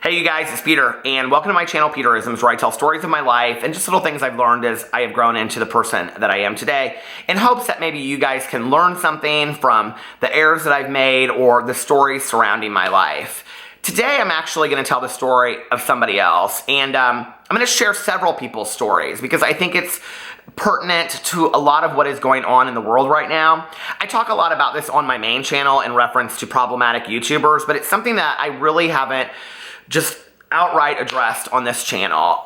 Hey you guys, it's Peter, and welcome to my channel, Peterisms, where I tell stories of my life and just little things I've learned as I have grown into the person that I am today, in hopes that maybe you guys can learn something from the errors that I've made or the stories surrounding my life. Today I'm actually going to tell the story of somebody else, and I'm going to share several people's stories because I think it's pertinent to a lot of what is going on in the world right now. I talk a lot about this on my main channel in reference to problematic YouTubers, but it's something that I really haven't just outright addressed on this channel.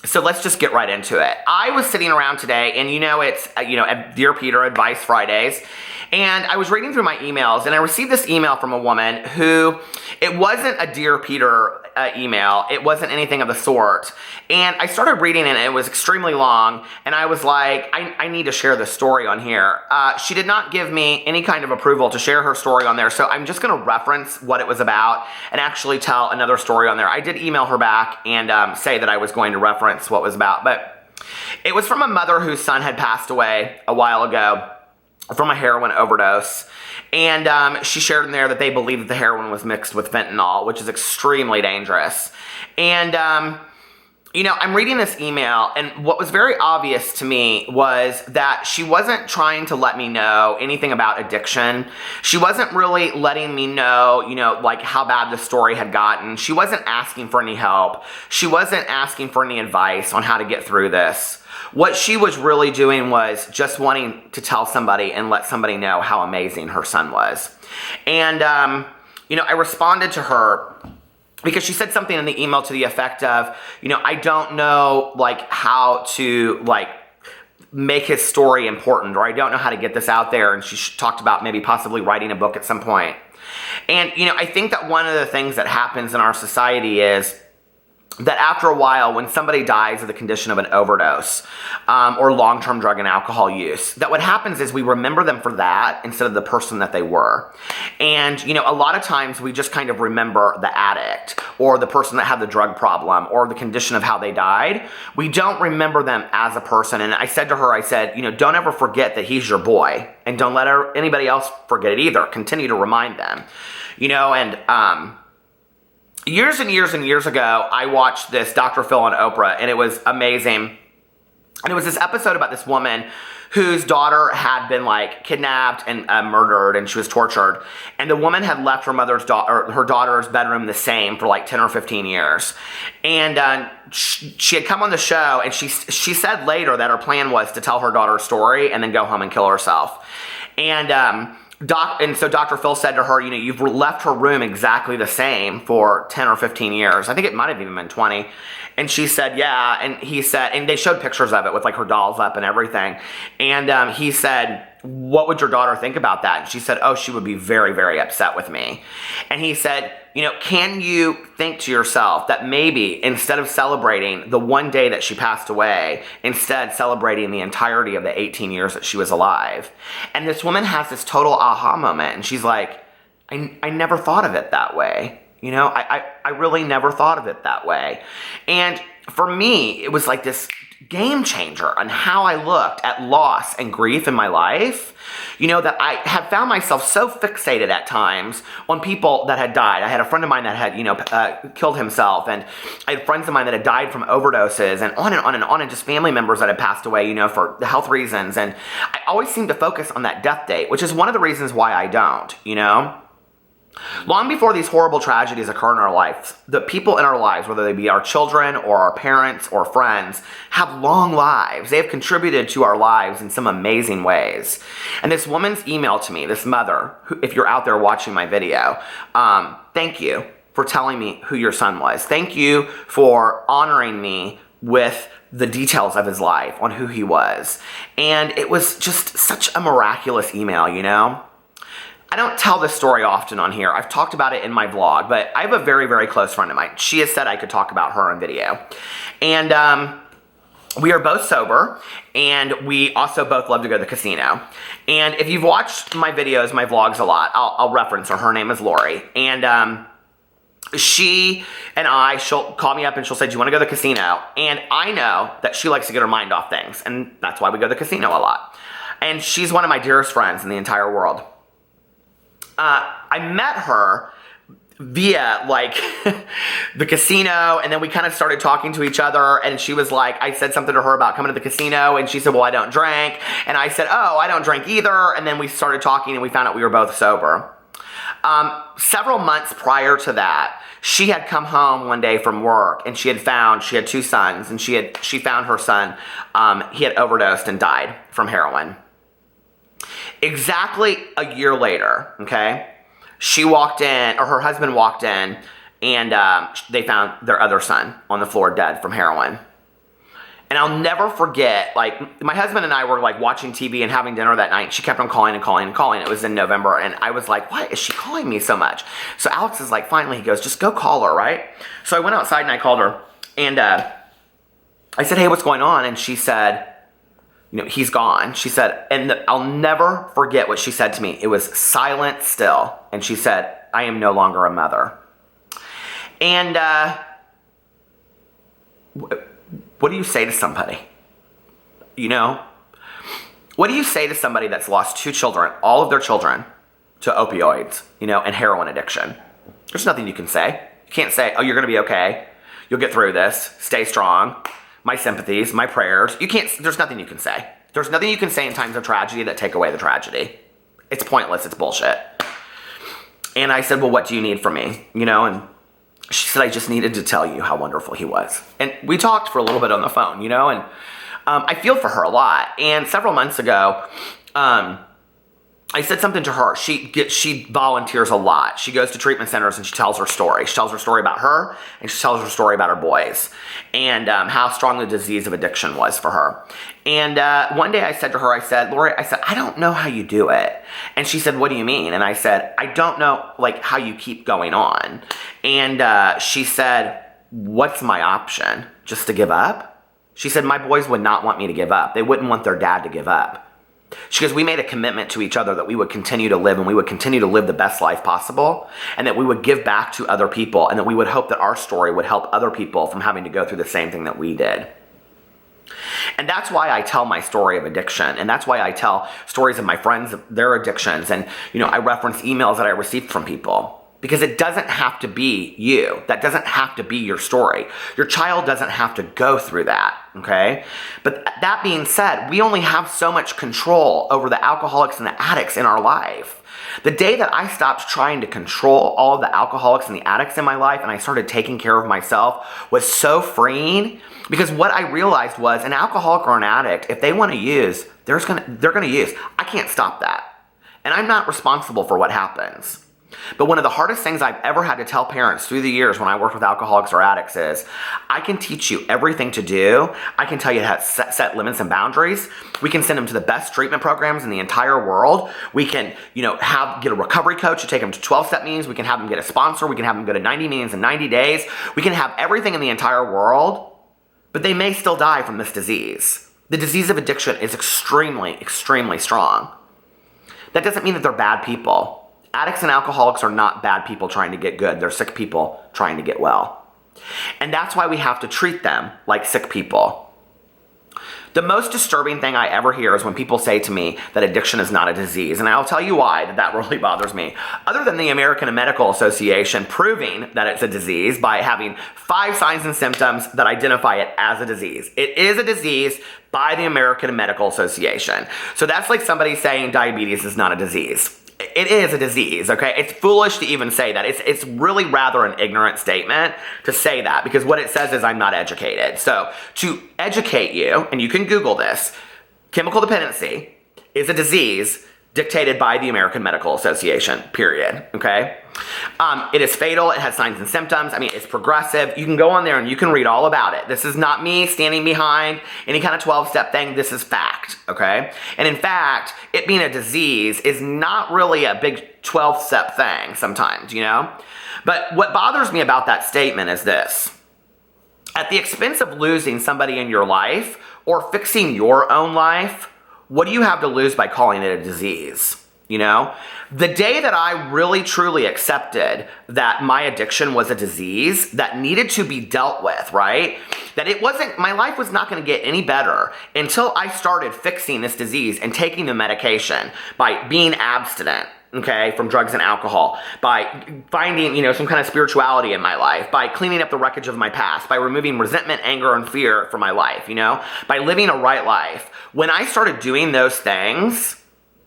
So let's just get right into it. I was sitting around today, and it's Dear Peter Advice Fridays, and I was reading through my emails, and I received this email from a woman who, it wasn't a Dear Peter email, it wasn't anything of the sort, and I started reading it, and it was extremely long, and I was like, I need to share this story on here. She did not give me any kind of approval to share her story on there, so I'm just going to reference what it was about and actually tell another story on there. I did email her back and say that I was going to reference what it was about, but it was from a mother whose son had passed away a while ago from a heroin overdose, and she shared in there that they believed that the heroin was mixed with fentanyl, which is extremely dangerous. And I'm reading this email, and what was very obvious to me was that she wasn't trying to let me know anything about addiction. She wasn't really letting me know, like how bad the story had gotten. She wasn't asking for any help. She wasn't asking for any advice on how to get through this. What she was really doing was just wanting to tell somebody and let somebody know how amazing her son was. And, I responded to her because she said something in the email to the effect of, I don't know, how to, make his story important, or I don't know how to get this out there. And she talked about maybe possibly writing a book at some point. And, I think that one of the things that happens in our society is that after a while, when somebody dies of the condition of an overdose or long-term drug and alcohol use, that what happens is we remember them for that instead of the person that they were. And, a lot of times we just kind of remember the addict or the person that had the drug problem or the condition of how they died. We don't remember them as a person. And I said to her, don't ever forget that he's your boy, and don't let anybody else forget it either. Continue to remind them, years and years and years ago, I watched this Dr. Phil and Oprah, and it was amazing. And it was this episode about this woman whose daughter had been kidnapped and murdered, and she was tortured. And the woman had left her daughter's bedroom the same for 10 or 15 years. And she had come on the show, and she said later that her plan was to tell her daughter's story and then go home and kill herself. And so Dr. Phil said to her, you've left her room exactly the same for 10 or 15 years. I think it might have even been 20. And she said, yeah. And he said, and they showed pictures of it with her dolls up and everything. And he said, what would your daughter think about that? And she said, oh, she would be very, very upset with me. And he said, can you think to yourself that maybe instead of celebrating the one day that she passed away, instead celebrating the entirety of the 18 years that she was alive? And this woman has this total aha moment, and she's like, I never thought of it that way. I really never thought of it that way. And for me, it was like this game changer on how I looked at loss and grief in my life, that I have found myself so fixated at times on people that had died. I had a friend of mine that had, killed himself, and I had friends of mine that had died from overdoses, and on and on and on, and just family members that had passed away, for health reasons. And I always seem to focus on that death date, which is one of the reasons why I don't, Long before these horrible tragedies occur in our lives, the people in our lives, whether they be our children or our parents or friends, have long lives. They have contributed to our lives in some amazing ways. And this woman's email to me, this mother, who, if you're out there watching my video, thank you for telling me who your son was. Thank you for honoring me with the details of his life, on who he was. And it was just such a miraculous email, I don't tell this story often on here. I've talked about it in my vlog, but I have a very, very close friend of mine. She has said I could talk about her on video. And we are both sober, and we also both love to go to the casino. And if you've watched my videos, my vlogs a lot, I'll reference her. Her name is Lori. And she and she'll call me up and she'll say, do you want to go to the casino? And I know that she likes to get her mind off things, and that's why we go to the casino a lot. And she's one of my dearest friends in the entire world. I met her via like the casino, and then we kind of started talking to each other, and she was like, I said something to her about coming to the casino, and she said, well, I don't drink, and I said, oh, I don't drink either, and then we started talking, and we found out we were both sober. Several months prior to that, she had come home one day from work, and she had 2 sons, and she found her son, he had overdosed and died from heroin. Exactly a year later, okay, she walked in, or her husband walked in, and they found their other son on the floor dead from heroin. And I'll never forget, like, my husband and I were like watching TV and having dinner that night. She kept on calling and calling and calling. It was in November, and I was like, why is she calling me so much? So Alex is like, finally, he goes, just go call her, right? So I went outside and I called her, and I said, hey, what's going on? And she said, he's gone. She said, and I'll never forget what she said to me. It was silent still. And she said, I am no longer a mother. And what do you say to somebody? What do you say to somebody that's lost 2 children, all of their children, to opioids, and heroin addiction? There's nothing you can say. You can't say, oh, you're going to be okay. You'll get through this. Stay strong. My sympathies, my prayers. There's nothing you can say. There's nothing you can say in times of tragedy that take away the tragedy. It's pointless. It's bullshit. And I said, well, what do you need from me? And she said, I just needed to tell you how wonderful he was. And we talked for a little bit on the phone, and I feel for her a lot. And several months ago, I said something to her. She volunteers a lot. She goes to treatment centers and she tells her story. She tells her story about her, and she tells her story about her boys, and how strong the disease of addiction was for her. And one day I said to her, Lori, I don't know how you do it. And she said, what do you mean? And I said, I don't know how you keep going on. And she said, what's my option? Just to give up? She said, my boys would not want me to give up. They wouldn't want their dad to give up. She goes, we made a commitment to each other that we would continue to live, and we would continue to live the best life possible, and that we would give back to other people, and that we would hope that our story would help other people from having to go through the same thing that we did. And that's why I tell my story of addiction, and that's why I tell stories of my friends, their addictions, and I reference emails that I received from people. Because it doesn't have to be you. That doesn't have to be your story. Your child doesn't have to go through that, okay? But that being said, we only have so much control over the alcoholics and the addicts in our life. The day that I stopped trying to control all of the alcoholics and the addicts in my life, and I started taking care of myself, was so freeing. Because what I realized was, an alcoholic or an addict, if they want to use, they're gonna use. I can't stop that. And I'm not responsible for what happens. But one of the hardest things I've ever had to tell parents through the years when I worked with alcoholics or addicts is, I can teach you everything to do. I can tell you how to set limits and boundaries. We can send them to the best treatment programs in the entire world. We can, get a recovery coach to take them to 12-step meetings. We can have them get a sponsor. We can have them go to 90 meetings in 90 days. We can have everything in the entire world, but they may still die from this disease. The disease of addiction is extremely, extremely strong. That doesn't mean that they're bad people. Addicts and alcoholics are not bad people trying to get good. They're sick people trying to get well. And that's why we have to treat them like sick people. The most disturbing thing I ever hear is when people say to me that addiction is not a disease. And I'll tell you why that really bothers me. Other than the American Medical Association proving that it's a disease by having 5 signs and symptoms that identify it as a disease. It is a disease by the American Medical Association. So that's like somebody saying diabetes is not a disease. It is a disease, okay? It's foolish to even say that. It's really rather an ignorant statement to say that, because what it says is I'm not educated. So to educate you, and you can Google this, chemical dependency is a disease dictated by the American Medical Association, period, okay? It is fatal. It has signs and symptoms. It's progressive. You can go on there and you can read all about it. This is not me standing behind any kind of 12-step thing. This is fact, okay? And in fact, it being a disease is not really a big 12-step thing sometimes, But what bothers me about that statement is this. At the expense of losing somebody in your life or fixing your own life, what do you have to lose by calling it a disease? The day that I really truly accepted that my addiction was a disease that needed to be dealt with, right? That my life was not going to get any better until I started fixing this disease and taking the medication by being abstinent, okay, from drugs and alcohol, by finding, some kind of spirituality in my life, by cleaning up the wreckage of my past, by removing resentment, anger, and fear from my life, by living a right life. When I started doing those things,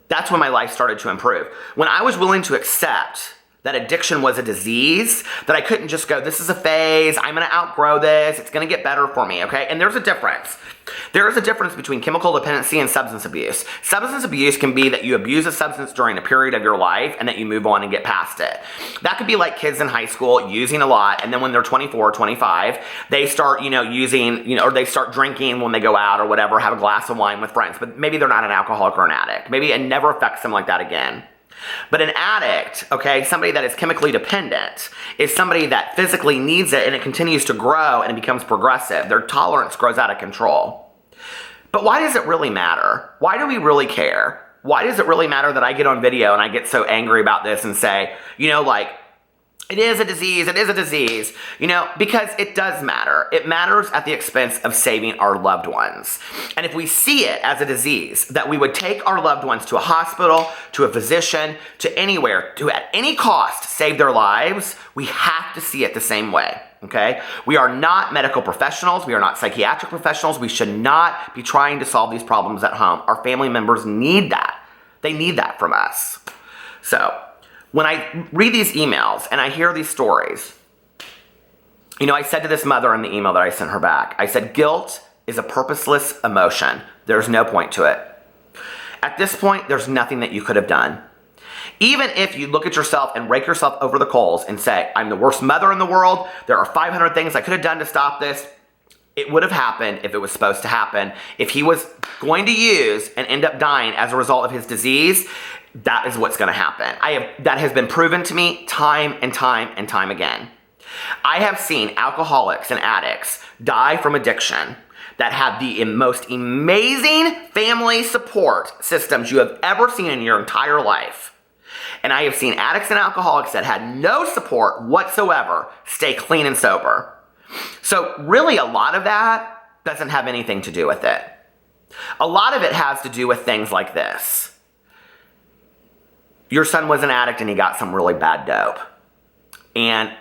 that's when my life started to improve. When I was willing to accept that addiction was a disease, that I couldn't just go, this is a phase, I'm gonna outgrow this, it's gonna get better for me, okay? And there's a difference. There is a difference between chemical dependency and substance abuse. Substance abuse can be that you abuse a substance during a period of your life and that you move on and get past it. That could be like kids in high school using a lot, and then when they're 24, 25, they start, using, or they start drinking when they go out or whatever, have a glass of wine with friends, but maybe they're not an alcoholic or an addict. Maybe it never affects them like that again. But an addict, okay, somebody that is chemically dependent, is somebody that physically needs it and it continues to grow and it becomes progressive. Their tolerance grows out of control. But why does it really matter? Why do we really care? Why does it really matter that I get on video and I get so angry about this and say, it is a disease, because it does matter. It matters at the expense of saving our loved ones. And if we see it as a disease, that we would take our loved ones to a hospital, to a physician, to anywhere, to at any cost save their lives, we have to see it the same way, okay? We are not medical professionals. We are not psychiatric professionals. We should not be trying to solve these problems at home. Our family members need that. They need that from us. So, when I read these emails and I hear these stories, I said to this mother in the email that I sent her back, I said, guilt is a purposeless emotion. There's no point to it. At this point, there's nothing that you could have done. Even if you look at yourself and rake yourself over the coals and say, I'm the worst mother in the world, there are 500 things I could have done to stop this, it would have happened if it was supposed to happen. If he was going to use and end up dying as a result of his disease, that is what's going to happen. That has been proven to me time and time and time again. I have seen alcoholics and addicts die from addiction that have the most amazing family support systems you have ever seen in your entire life. And I have seen addicts and alcoholics that had no support whatsoever stay clean and sober. So really a lot of that doesn't have anything to do with it. A lot of it has to do with things like this. Your son was an addict and he got some really bad dope. And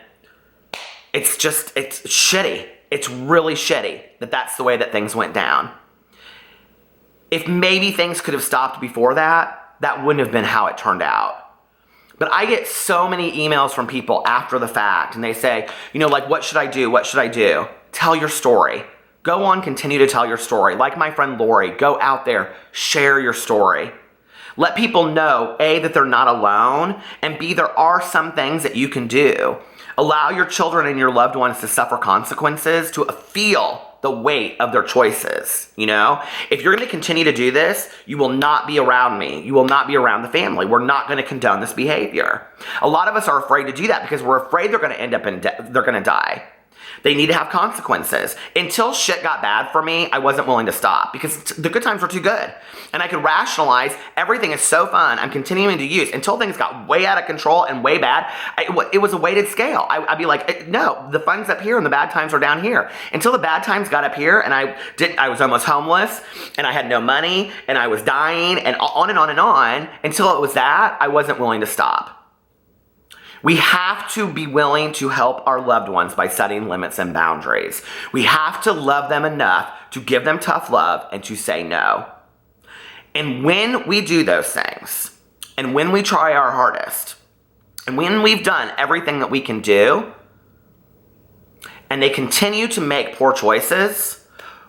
it's shitty. It's really shitty that that's the way that things went down. If maybe things could have stopped before that, that wouldn't have been how it turned out. But I get so many emails from people after the fact, and they say, what should I do? What should I do? Tell your story. Go on, continue to tell your story. Like my friend Lori, go out there, share your story. Let people know, A, that they're not alone, and B, there are some things that you can do. Allow your children and your loved ones to suffer consequences, to feel the weight of their choices, If you're going to continue to do this, you will not be around me. You will not be around the family. We're not going to condone this behavior. A lot of us are afraid to do that because we're afraid they're going to end up they're going to die. They need to have consequences. Until shit got bad for me, I wasn't willing to stop because the good times were too good. And I could rationalize, everything is so fun, I'm continuing to use. Until things got way out of control and way bad, it was a weighted scale. I'd be like, no, the fun's up here and the bad times are down here. Until the bad times got up here and I was almost homeless and I had no money and I was dying and on and on and on. Until it was that, I wasn't willing to stop. We have to be willing to help our loved ones by setting limits and boundaries. We have to love them enough to give them tough love and to say no. And when we do those things, and when we try our hardest, and when we've done everything that we can do, and they continue to make poor choices,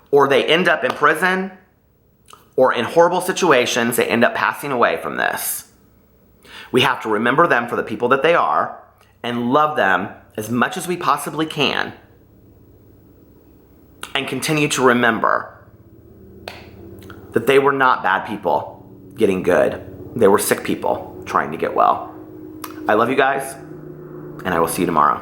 or they end up in prison, or in horrible situations, they end up passing away from this. We have to remember them for the people that they are and love them as much as we possibly can and continue to remember that they were not bad people getting good. They were sick people trying to get well. I love you guys, and I will see you tomorrow.